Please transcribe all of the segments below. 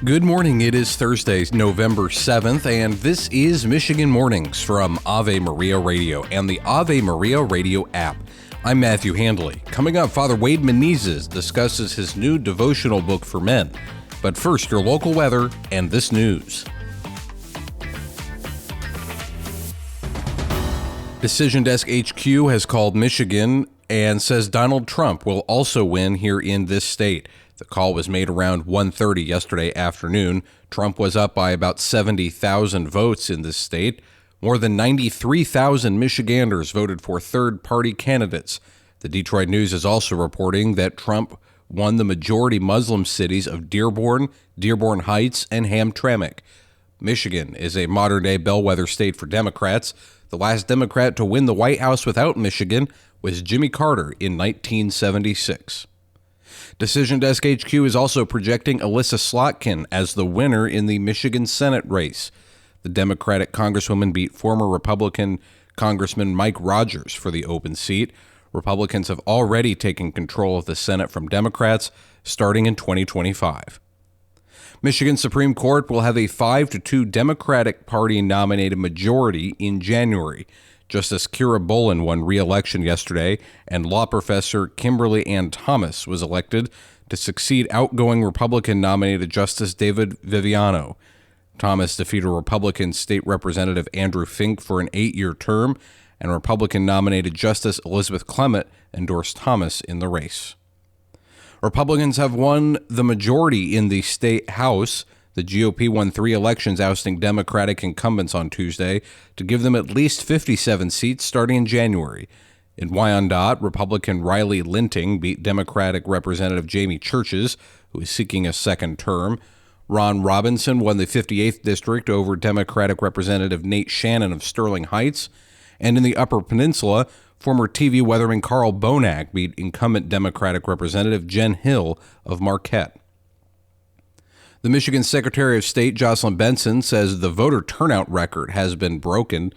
Good morning. It is Thursday, November 7th, and this is Michigan Mornings from Ave Maria Radio and the Ave Maria Radio app. I'm Matthew Handley. Coming up, Father Wade Menezes discusses his new devotional book for men. But first, your local weather and this news. Decision Desk HQ has called Michigan and says Donald Trump will also win here in this state. The call was made around 1:30 yesterday afternoon. Trump was up by about 70,000 votes in this state. More than 93,000 Michiganders voted for third-party candidates. The Detroit News is also reporting that Trump won the majority Muslim cities of Dearborn, Dearborn Heights, and Hamtramck. Michigan is a modern-day bellwether state for Democrats. The last Democrat to win the White House without Michigan was Jimmy Carter in 1976. Decision Desk HQ is also projecting Elissa Slokin as the winner in the Michigan Senate race. The Democratic Congresswoman beat former Republican Congressman Mike Rogers for the open seat. Republicans have already taken control of the Senate from Democrats starting in 2025. Michigan Supreme Court will have a 5-2 Democratic Party-nominated majority in January. Justice Kira Bolin won re-election yesterday, and law professor Kimberly Ann Thomas was elected to succeed outgoing Republican-nominated Justice David Viviano. Thomas defeated Republican State Representative Andrew Fink for an 8-year term, and Republican-nominated Justice Elizabeth Clement endorsed Thomas in the race. Republicans have won the majority in the state House. The GOP won 3 elections, ousting Democratic incumbents on Tuesday to give them at least 57 seats starting in January. In Wyandotte, Republican Riley Linting beat Democratic Representative Jamie Churches, who is seeking a second term. Ron Robinson won the 58th District over Democratic Representative Nate Shannon of Sterling Heights. And in the Upper Peninsula, former TV weatherman Carl Bonack beat incumbent Democratic Representative Jen Hill of Marquette. The Michigan Secretary of State, Jocelyn Benson, says the voter turnout record has been broken.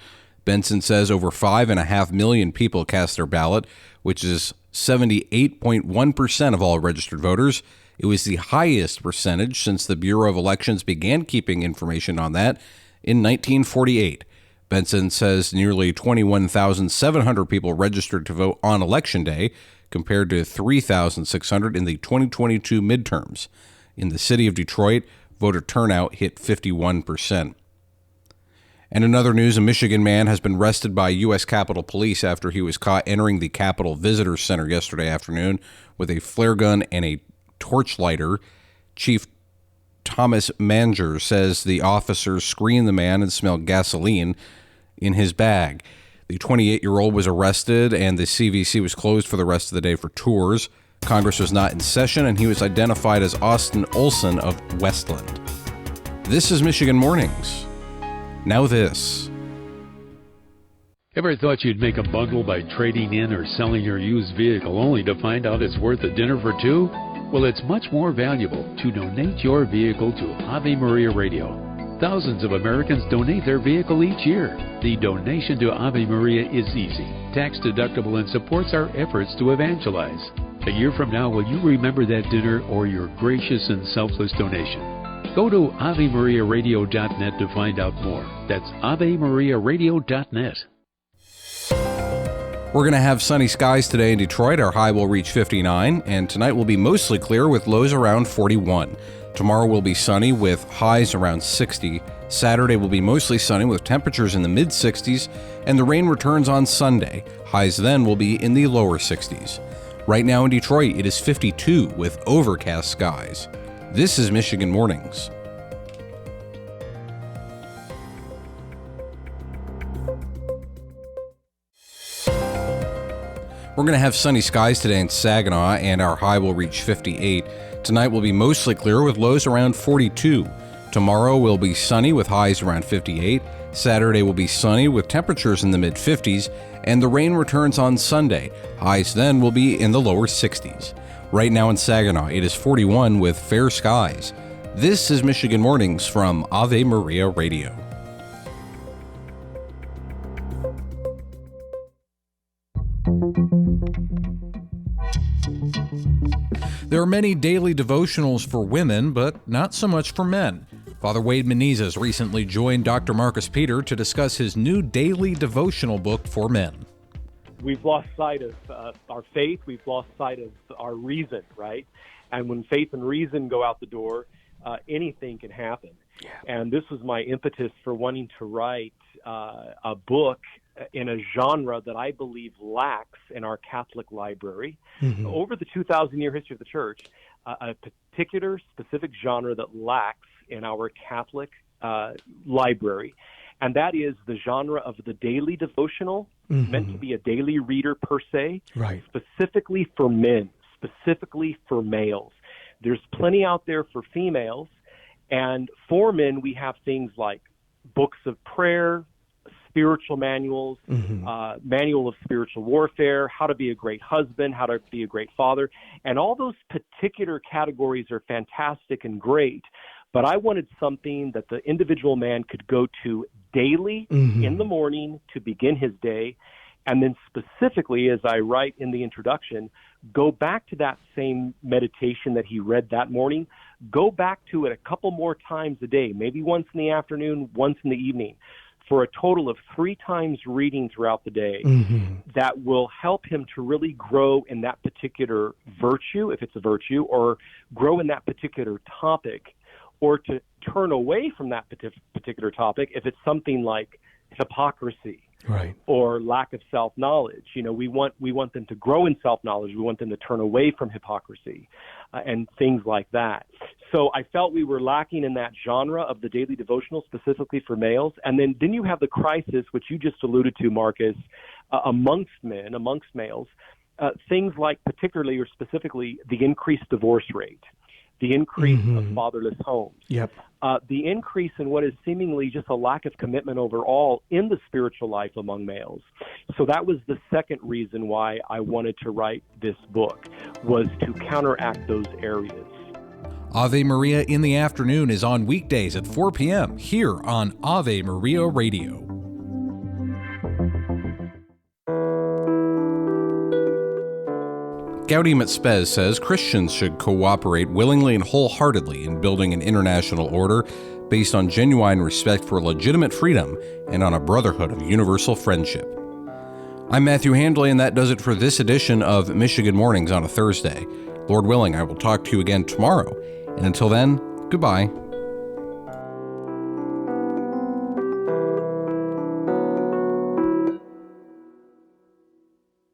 Benson says over 5.5 million people cast their ballot, which is 78.1% of all registered voters. It was the highest percentage since the Bureau of Elections began keeping information on that in 1948. Benson says nearly 21,700 people registered to vote on Election Day, compared to 3,600 in the 2022 midterms. In the city of Detroit, voter turnout hit 51%. And in other news, a Michigan man has been arrested by U.S. Capitol Police after he was caught entering the Capitol Visitor Center yesterday afternoon with a flare gun and a torch lighter. Chief Thomas Manger says the officers screened the man and smelled gasoline in his bag. The 28-year-old was arrested, and the CVC was closed for the rest of the day for tours. Congress was not in session, and he was identified as Austin Olson of Westland. This is Michigan Mornings. Now this. Ever thought you'd make a bundle by trading in or selling your used vehicle only to find out it's worth a dinner for two? Well, it's much more valuable to donate your vehicle to Ave Maria Radio. Thousands of Americans donate their vehicle each year. The donation to Ave Maria is easy, tax-deductible, and supports our efforts to evangelize. A year from now, will you remember that dinner or your gracious and selfless donation? Go to AveMariaRadio.net to find out more. That's AveMariaRadio.net. We're going to have sunny skies today in Detroit. Our high will reach 59, and tonight will be mostly clear with lows around 41. Tomorrow will be sunny with highs around 60. Saturday will be mostly sunny with temperatures in the mid-60s, and the rain returns on Sunday. Highs then will be in the lower 60s. Right now in Detroit, it is 52 with overcast skies. This is Michigan Mornings. We're going to have sunny skies today in Saginaw, and our high will reach 58. Tonight will be mostly clear with lows around 42. Tomorrow will be sunny with highs around 58. Saturday will be sunny with temperatures in the mid-50s, and the rain returns on Sunday. Highs then will be in the lower 60s. Right now in Saginaw, it is 41 with fair skies. This is Michigan Mornings from Ave Maria Radio. There are many daily devotionals for women, but not so much for men. Father Wade Menezes recently joined Dr. Marcus Peter to discuss his new daily devotional book for men. We've lost sight of our faith. We've lost sight of our reason, right? And when faith and reason go out the door, anything can happen. Yeah. And this was my impetus for wanting to write a book in a genre that I believe lacks in our Catholic library. Mm-hmm. Over the 2,000-year history of the Church, a particular specific genre that lacks in our Catholic library, and that is the genre of the daily devotional, meant to be a daily reader per se, right, specifically for men, specifically for males. There's plenty out there for females, and for men we have things like books of prayer, spiritual manuals, manual of spiritual warfare, how to be a great husband, how to be a great father, and all those particular categories are fantastic and great. But I wanted something that the individual man could go to daily in the morning to begin his day, and then specifically, as I write in the introduction, go back to that same meditation that he read that morning, go back to it a couple more times a day, maybe once in the afternoon, once in the evening, for a total of 3 times reading throughout the day. That will help him to really grow in that particular virtue, if it's a virtue, or grow in that particular topic, or to turn away from that particular topic if it's something like hypocrisy, right, or lack of self-knowledge. You know, we want them to grow in self-knowledge. We want them to turn away from hypocrisy and things like that. So I felt we were lacking in that genre of the daily devotional specifically for males. And then you have the crisis, which you just alluded to, Marcus, amongst men, amongst males, things like particularly or specifically the increased divorce rate, the increase of fatherless homes, the increase in what is seemingly just a lack of commitment overall in the spiritual life among males. So that was the second reason why I wanted to write this book, was to counteract those areas. Ave Maria in the Afternoon is on weekdays at 4 p.m. here on Ave Maria Radio. GAUDIUM et SPES says Christians should cooperate willingly and wholeheartedly in building an international order based on genuine respect for legitimate freedom and on a brotherhood of universal friendship. I'm Matthew Handley, and that does it for this edition of Michigan Mornings on a Thursday. Lord willing, I will talk to you again tomorrow. And until then, goodbye.